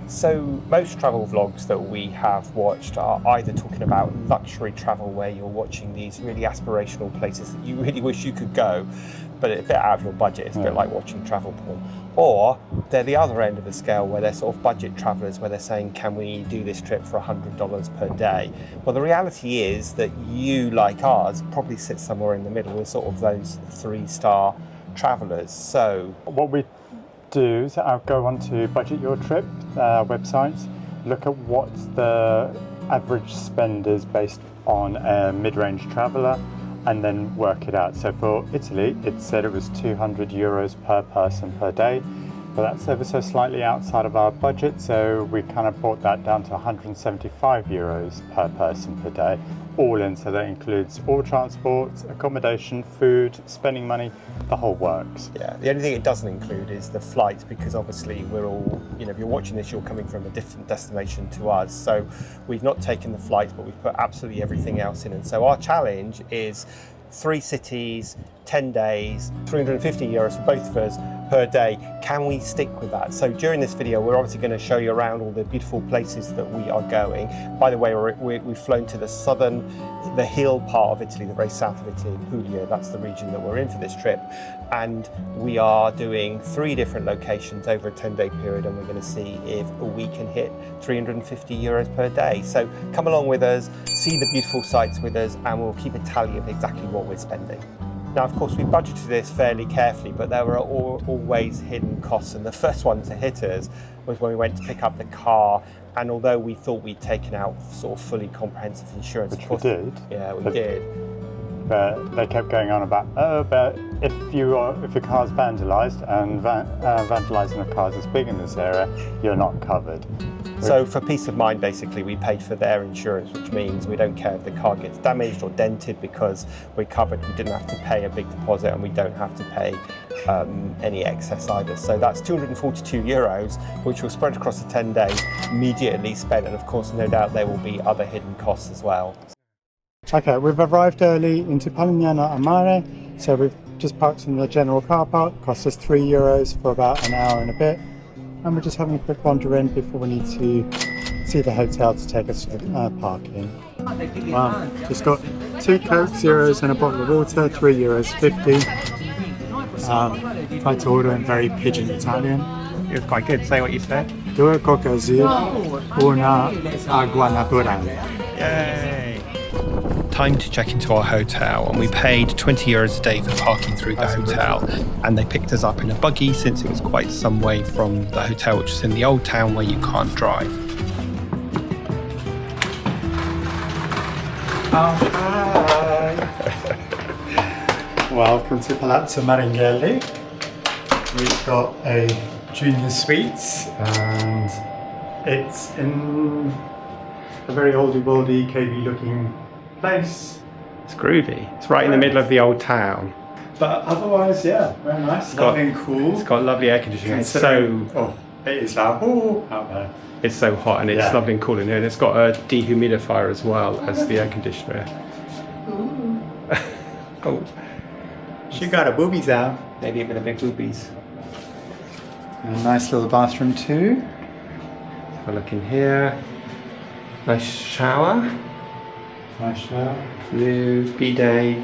So most travel vlogs that we have watched are either talking about luxury travel, where you're watching these really aspirational places that you really wish you could go, but it's a bit out of your budget. It's a bit like watching travel porn. Or they're the other end of the scale, where they're sort of budget travelers, where they're saying, can we do this trip for $100 per day? Well, the reality is that you, like ours, probably sit somewhere in the middle with sort of those 3-star travelers. So what we do is I'll go on to Budget Your Trip website, look at what the average spend is based on a mid-range traveller, and then work it out. So for Italy, it said it was €200 per person per day, but that's ever so slightly outside of our budget, so we kind of brought that down to €175 per person per day, all in. So that includes all transport, accommodation, food, spending money, the whole works. Yeah, the only thing it doesn't include is the flight, because obviously we're all, if you're watching this, you're coming from a different destination to us. So we've not taken the flights, but we've put absolutely everything else in. And so our challenge is 3 cities, 10 days, €350 for both of us per day. Can we stick with that? So during this video, we're obviously going to show you around all the beautiful places that we are going. By the way, we've flown to the hill part of Italy, the very south of Italy, Puglia. That's the region that we're in for this trip. And we are doing 3 different locations over a 10-day period, and we're going to see if we can hit €350 per day. So come along with us, see the beautiful sights with us, and we'll keep a tally of exactly what we're spending. Now, of course, we budgeted this fairly carefully, but there were always hidden costs. And the first one to hit us was when we went to pick up the car. And although we thought we'd taken out sort of fully comprehensive insurance, Which we did. Yeah, we did. But they kept going on about, but if your car's vandalised, and vandalising a car is big in this area, you're not covered. So for peace of mind, basically, we paid for their insurance, which means we don't care if the car gets damaged or dented, because we're covered. We didn't have to pay a big deposit, and we don't have to pay any excess either. So that's €242, which will spread across the 10 days, immediately spent. And of course, no doubt there will be other hidden costs as well. Okay, we've arrived early into Palignano and Mare, so we've just parked in the general car park. Cost us €3 for about an hour and a bit, and we're just having a quick wander in before we need to see the hotel to take us to parking. Wow, just got 2 Coke Zeros and a bottle of water, €3.50. Tried to order in very pidgin Italian. It was quite good. Say what you said. 2 Coca Zero, una agua naturale. Yay! Time to check into our hotel, and we paid €20 a day for parking through the hotel, and they picked us up in a buggy, since it was quite some way from the hotel, which is in the old town where you can't drive. Oh, hi! Welcome to Palazzo Maringhelli. We've got a junior suite, and it's in a very oldie-worldy, cavey looking place. It's groovy. It's right in the middle of the old town. But otherwise, yeah, very nice. Lovely and cool. It's got lovely air conditioning. It is like, out there. It's so hot, and it's lovely and cool in here. And it's got a dehumidifier as well as the air conditioner. Oh. She got her boobies out. Maybe a bit of big boobies. And a nice little bathroom too. Have a look in here. Nice shower. Nice shower. New bidet.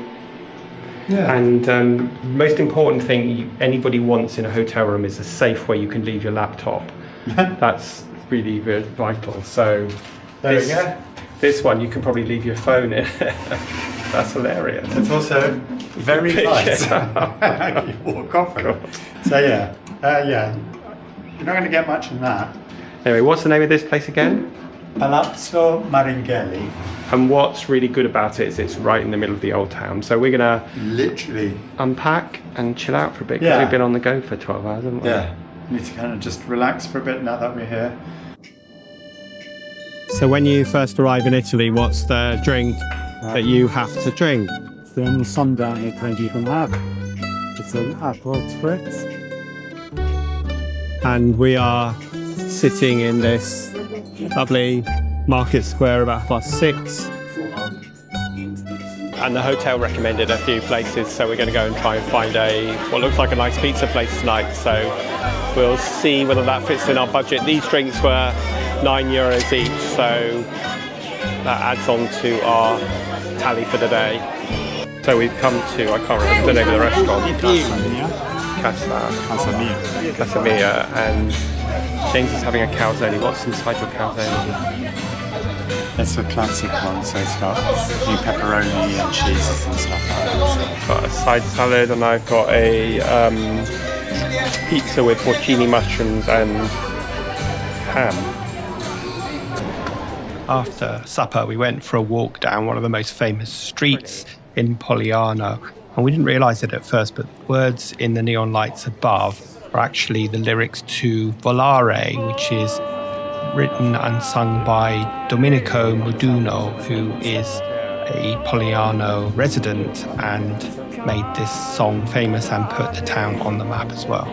Yeah. And most important thing anybody wants in a hotel room is a safe where you can leave your laptop. That's really vital. So there we go. This one you can probably leave your phone in. That's hilarious. It's also very light. You walk off it. So yeah, you're not going to get much in that. Anyway, what's the name of this place again? Palazzo Maringhelli. And what's really good about it is it's right in the middle of the old town. So we're gonna literally unpack and chill out for a bit, because we've been on the go for 12 hours, haven't we? Yeah, need to kind of just relax for a bit now that we're here. So when you first arrive in Italy, what's the drink that you have to drink? It's the only sundown drink you can have. It's an Aperol Spritz. And we are sitting in this lovely market square about 6:30. And the hotel recommended a few places, so we're going to go and try and find what looks like a nice pizza place tonight. So we'll see whether that fits in our budget. These drinks were €9 each, so that adds on to our tally for the day. So we've come to, I can't remember the name of the restaurant. Casamia, and James is having a calzone. What's inside your calzone? It's a classic one, so it's got new pepperoni and cheeses and stuff like that. I've got a side salad, and I've got a pizza with porcini mushrooms and ham. After supper, we went for a walk down one of the most famous streets in Polignano, and we didn't realise it at first, but the words in the neon lights above are actually the lyrics to Volare, which is written and sung by Domenico Moduno, who is a Polignano resident and made this song famous and put the town on the map as well.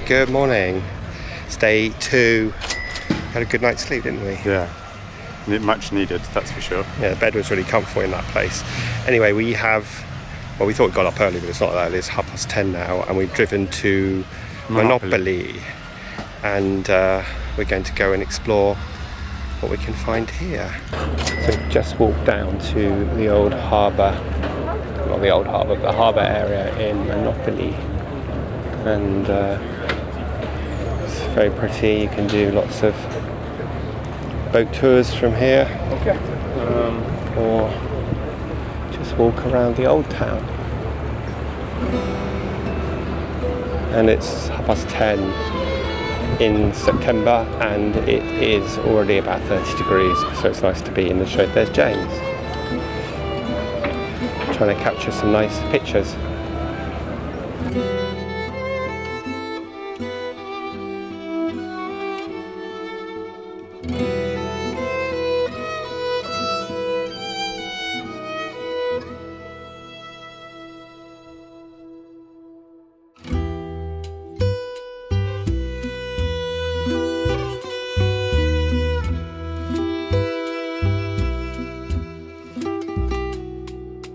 Good morning. It's day 2. Had a good night's sleep, didn't we? Yeah, much needed, that's for sure. Yeah, the bed was really comfortable in that place. Anyway, we thought we got up early, but it's not that early. It's 10:30 now, and we've driven to Monopoli. And we're going to go and explore what we can find here. So just walked down to the old harbour, not the old harbour, but the harbour area in Monopoli. And it's very pretty. You can do lots of boat tours from here, or just walk around the old town. And it's 10:30 in September, and it is already about 30 degrees, so it's nice to be in the shade. There's James trying to capture some nice pictures.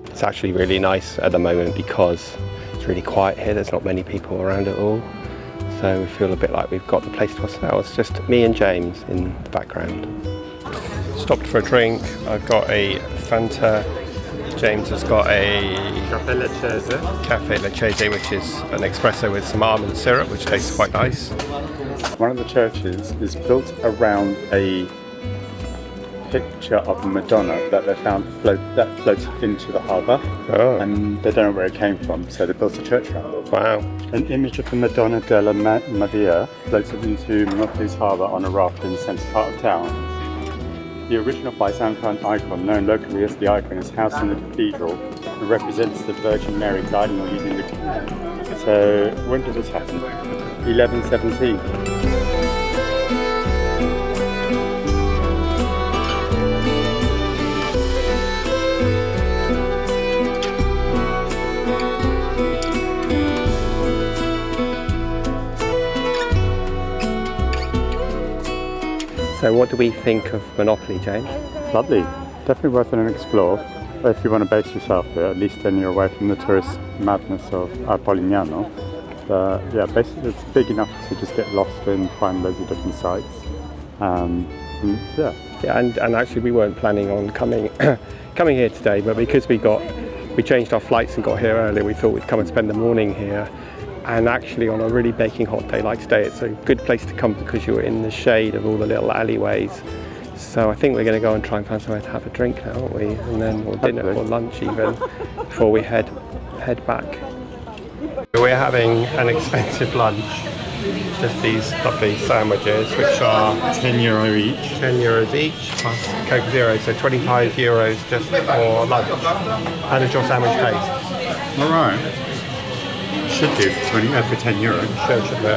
It's actually really nice at the moment because it's really quiet here. There's not many people around at all, so we feel a bit like we've got the place to ourselves. It's just me and James in the background. Stopped for a drink. I've got a Fanta. James has got a Cafe Leccese, which is an espresso with some almond syrup, which tastes quite nice. One of the churches is built around a picture of Madonna that they found floats into the harbour, and they don't know where it came from, so they built a church around it. Wow. An image of the Madonna della Madia floated into Monopoli's harbour on a raft in the centre part of town. The original Byzantine icon, known locally as the icon, is housed in the cathedral and represents the Virgin Mary guiding or leading the canal. So when did this happen? 1117. So what do we think of Monopoli, James? Lovely. Definitely worth an explore. If you want to base yourself here, at least then you're away from the tourist madness of Polignano. But yeah, basically it's big enough to just get lost and find loads of different sites. And actually we weren't planning on coming here today, but because we changed our flights and got here early, we thought we'd come and spend the morning here. And actually on a really baking hot day like today, it's a good place to come because you're in the shade of all the little alleyways. So I think we're going to go and try and find somewhere to have a drink now, aren't we? And then, or dinner or lunch even, before we head back. We're having an expensive lunch. Just these lovely sandwiches, which are €10 each. €10 each, plus Coke Zero, so €25 just for lunch. How does your sandwich taste? All right. Should do for €10. Should do.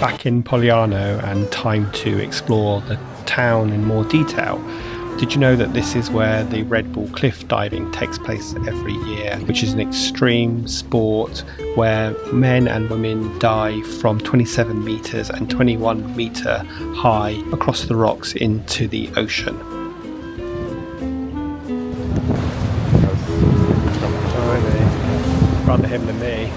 Back in Polignano and time to explore the town in more detail. Did you know that this is where the Red Bull cliff diving takes place every year, which is an extreme sport where men and women dive from 27 metres and 21 metre high across the rocks into the ocean. Rather him than me.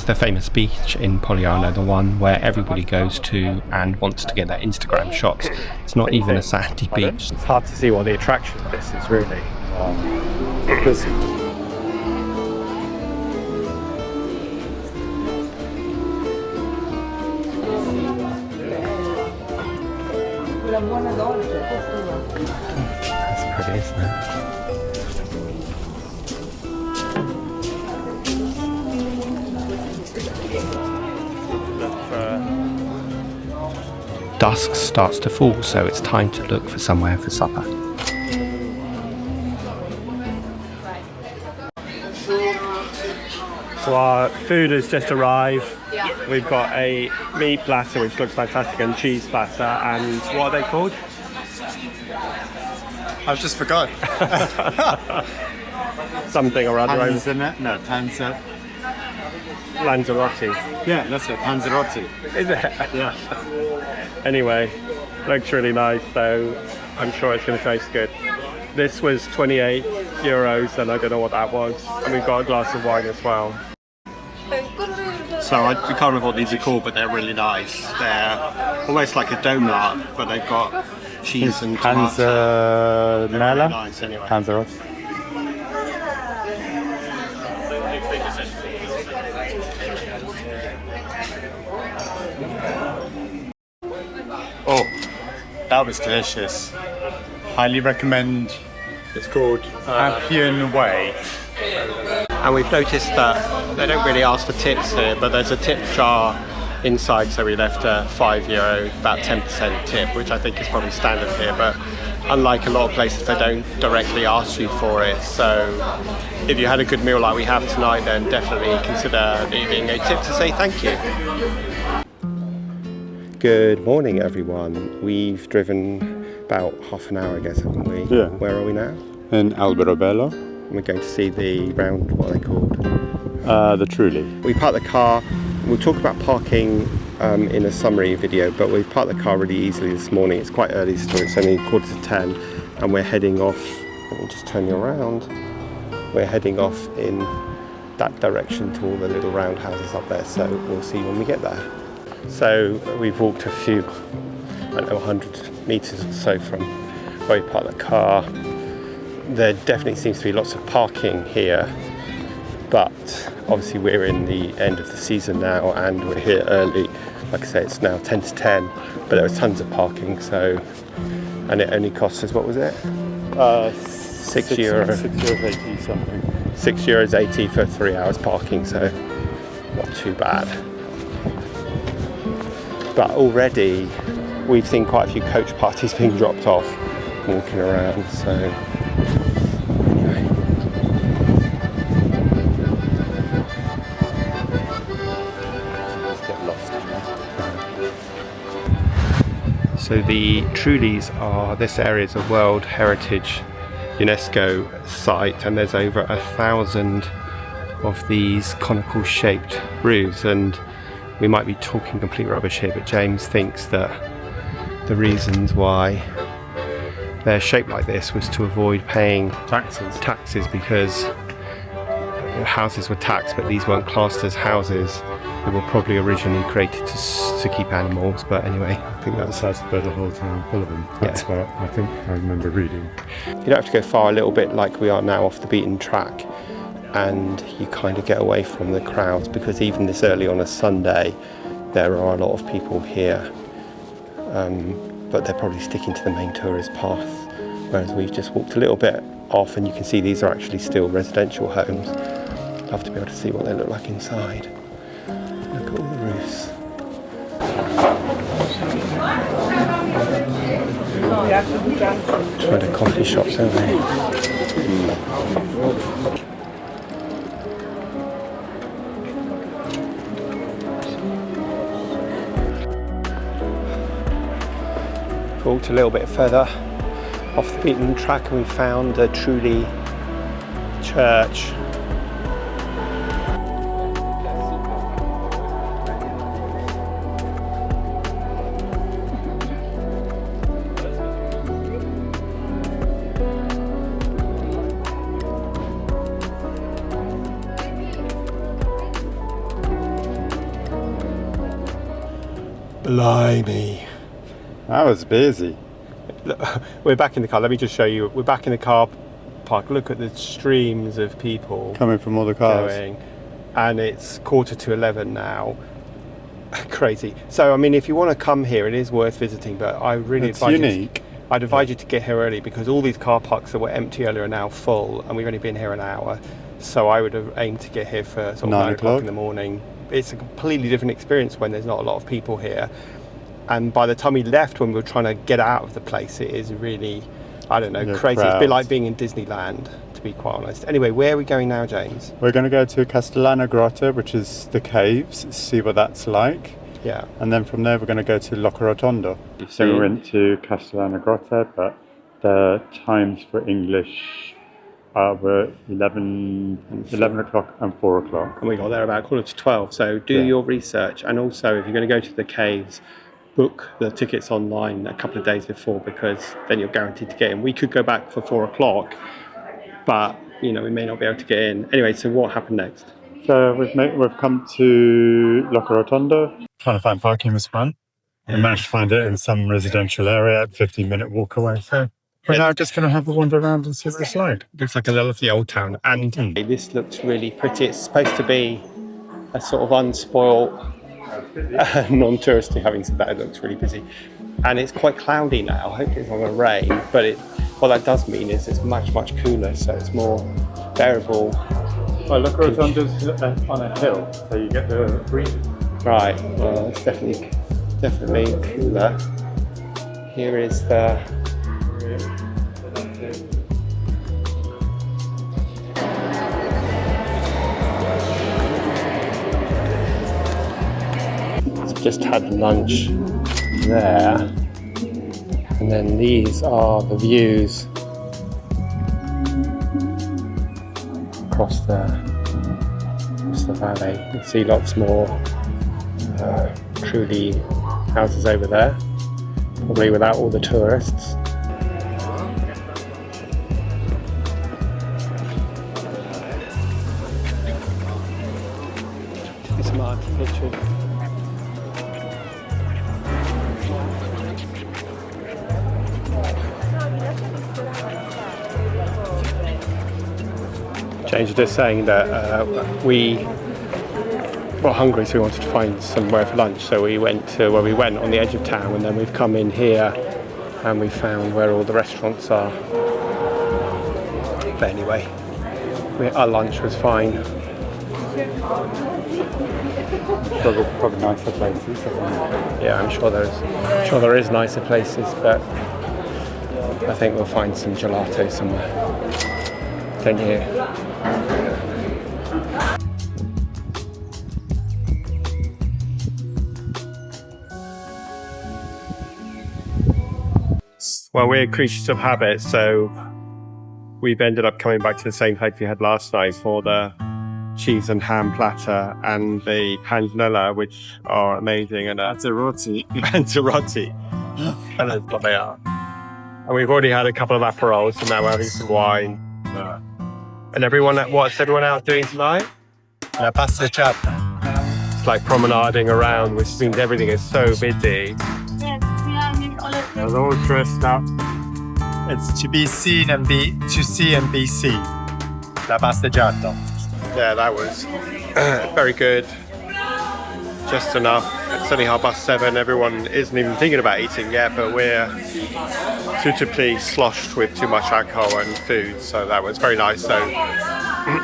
the famous beach in Polignano, the one where everybody goes to and wants to get their Instagram shots. It's not even a sandy beach. It's hard to see what the attraction of this is really. That's pretty, isn't it? Dusk starts to fall, so it's time to look for somewhere for supper. So our food has just arrived. We've got a meat platter which looks fantastic and cheese platter, and what are they called? I've just forgot. Something or other. Panzer. Lanzarote. Yeah, that's it, Panzerotti. Is it? Yeah. Anyway, looks really nice, so I'm sure it's going to taste good. This was 28 euros, and I don't know what that was. And we've got a glass of wine as well. So we can't remember what these are called, but they're really nice. They're almost like a donut, but they've got cheese and tomato. They're really nice anyway. Panzerotti. Oh, that was delicious. Highly recommend. It's called Appian Way. And we've noticed that they don't really ask for tips here, but there's a tip jar inside, so we left a €5, about 10% tip, which I think is probably standard here, but unlike a lot of places, they don't directly ask you for it. So if you had a good meal like we have tonight, then definitely consider leaving a tip to say thank you. Good morning, everyone. We've driven about half an hour, I guess, haven't we? Yeah. Where are we now? In Alberobello. We're going to see the round, what are they called? The Truly. We parked the car. We'll talk about parking in a summary video, but we parked the car really easily this morning. It's quite early still, it's only 9:45, and we're heading off. Let me just turn you around. We're heading off in that direction to all the little round houses up there, so we'll see when we get there. So we've walked a few, I don't know, 100 metres or so from where we parked the car. There definitely seems to be lots of parking here, but obviously we're in the end of the season now and we're here early. Like I say, it's now 10 to 10, but there was tons of parking, so, and it only cost us, what was it? €6. €6.80 something. €6.80 for 3 hours parking, so not too bad. But already we've seen quite a few coach parties being dropped off, walking around, so anyway. Let's get lost. So the Trulies are, this area is a World Heritage UNESCO site, and there's over 1,000 of these conical shaped roofs, and we might be talking complete rubbish here, but James thinks that the reasons why they're shaped like this was to avoid paying taxes because houses were taxed, but these weren't classed as houses. They were probably originally created to keep animals, but anyway, I think that's the whole town full of them. That's what I think I remember reading. You don't have to go far, a little bit like we are now off the beaten track, and you kind of get away from the crowds, because even this early on a Sunday there are a lot of people here, but they're probably sticking to the main tourist path, whereas we've just walked a little bit off, and you can see these are actually still residential homes. I'd love to be able to see what they look like inside. Look at all the roofs. Tried a coffee shop, don't they? Walked a little bit further off the beaten track and we found the Truly church. Blimey. That was busy. Look, we're back in the car. Let me just show you. We're back in the car park. Look at the streams of people Coming from all the cars. going. And it's 11:15 now. Crazy. So, I mean, if you want to come here, it is worth visiting, but I really It's advise unique. I'd advise you to get here early because all these car parks that were empty earlier are now full, and we've only been here an hour. So I would have aimed to get here for sort of 9 o'clock in the morning. It's a completely different experience when there's not a lot of people here. And by the time we left, when we were trying to get out of the place, it is really, I don't know, crazy. It's a bit like being in Disneyland, to be quite honest. Anyway, where are we going now, James? We're going to go to Castellana Grotte, which is the caves, see what that's like. Yeah. And then from there, we're going to go to Locorotondo. So we went to Castellana Grotte, but the times for English were 11 o'clock and 4 o'clock. And we got there about 11:45. So do your research. And also, if you're going to go to the caves, book the tickets online a couple of days before, because then you're guaranteed to get in. We could go back for 4 o'clock, but you know, we may not be able to get in. Anyway, so what happened next? So we've come to Locorotondo. Trying to find parking was fun. We managed to find it in some residential area, 15-minute walk away. So we're now just going to have a wander around and see what it's like. Looks like a lovely old town, and this looks really pretty. It's supposed to be a sort of unspoilt, non-touristy. Having said that, it looks really busy, and it's quite cloudy now. I hope it's not going to rain, but what that does mean is it's much cooler, so it's more bearable. Well, Locorotondo's on a hill, so you get the breeze. Right. Well, it's definitely cooler. Here is the. Just had lunch there, and then these are the views across the valley. You can see lots more truly houses over there, probably without all the tourists. It's mud, literally. James was just saying that we were hungry, so we wanted to find somewhere for lunch. So we went to where we went on the edge of town, and then we've come in here and we found where all the restaurants are. But anyway, our lunch was fine. Probably nicer places. Yeah, I'm sure there is nicer places, but I think we'll find some gelato somewhere. Don't you? Well, we're creatures of habit, so we've ended up coming back to the same place we had last night for the cheese and ham platter and the panzanella, which are amazing, and Panzerotti. and that's what they are. And we've already had a couple of aperols, so now we're having some wine. And what's everyone out doing tonight? La passeggiata. It's like promenading around, which means everything is so busy. They're all dressed up. It's to be seen and to see and be seen. La passeggiata. Yeah, that was very good. Just enough. It's only 7:30. Everyone isn't even thinking about eating yet, but we're suitably sloshed with too much alcohol and food, so that was very nice. So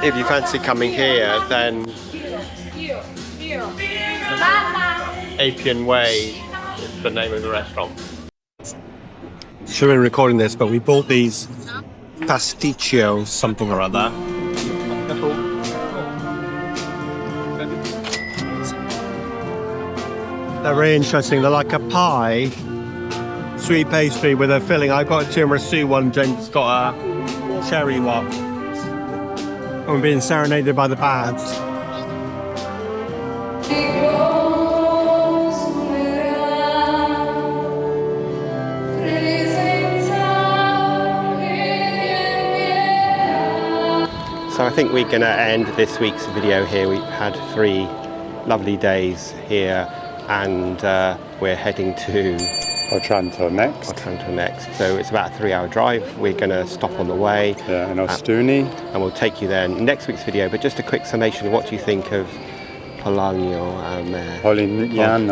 if you fancy coming here, then Appian Way is the name of the restaurant. So we're recording this, but we bought these pasticcio something or other. They're very interesting. They're like a pie, sweet pastry with a filling. I got a tiramisu one, James got a cherry one. I'm being serenaded by the bands. So I think we're going to end this week's video here. We've had 3 lovely days here, and we're heading to Otranto next. Otranto next. So it's about a 3-hour drive. We're going to stop on the way. Yeah, in Ostuni. And we'll take you there in next week's video. But just a quick summation, what do you think of Polignano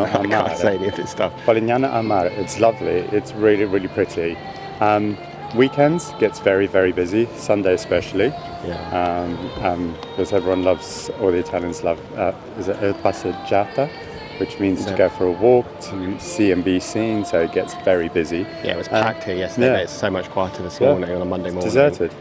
I can't say Mare. any of this stuff. Polignano Mare. It's lovely. It's really, really pretty. Weekends gets very, very busy. Sunday especially. Yeah. Because everyone loves, all the Italians love, is it a passeggiata? Which means to go for a walk, to see and be seen, so it gets very busy. Yeah, it was packed here yesterday, but it's so much quieter this morning on a Monday morning. Deserted.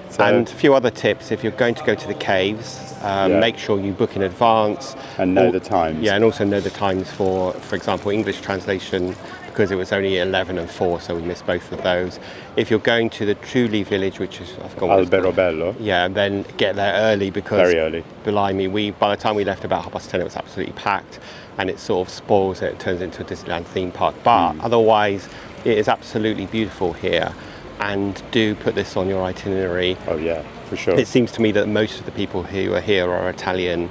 So, and a few other tips, if you're going to go to the caves, make sure you book in advance. And know the times. Yeah, and also know the times for example, English translation, because it was only 11 and 4, so we missed both of those. If you're going to the Trulli village, which is, I've forgotten what it's called. Alberobello. Yeah, then get there early because Very early. Blimey, by the time we left about 10:30, it was absolutely packed, and it sort of spoils it. It turns into a Disneyland theme park. But otherwise, it is absolutely beautiful here, and do put this on your itinerary. Oh yeah, for sure. It seems to me that most of the people who are here are Italian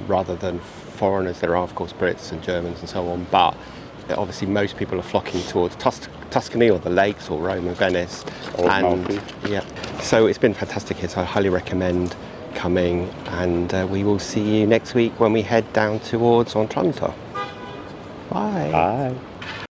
rather than foreigners. There are, of course, Brits and Germans and so on, but obviously most people are flocking towards Tuscany or the lakes or Rome and Venice. Or Amalfi. Yeah, so it's been fantastic here, so I highly recommend coming, and we will see you next week when we head down towards Otranto. Bye. Bye.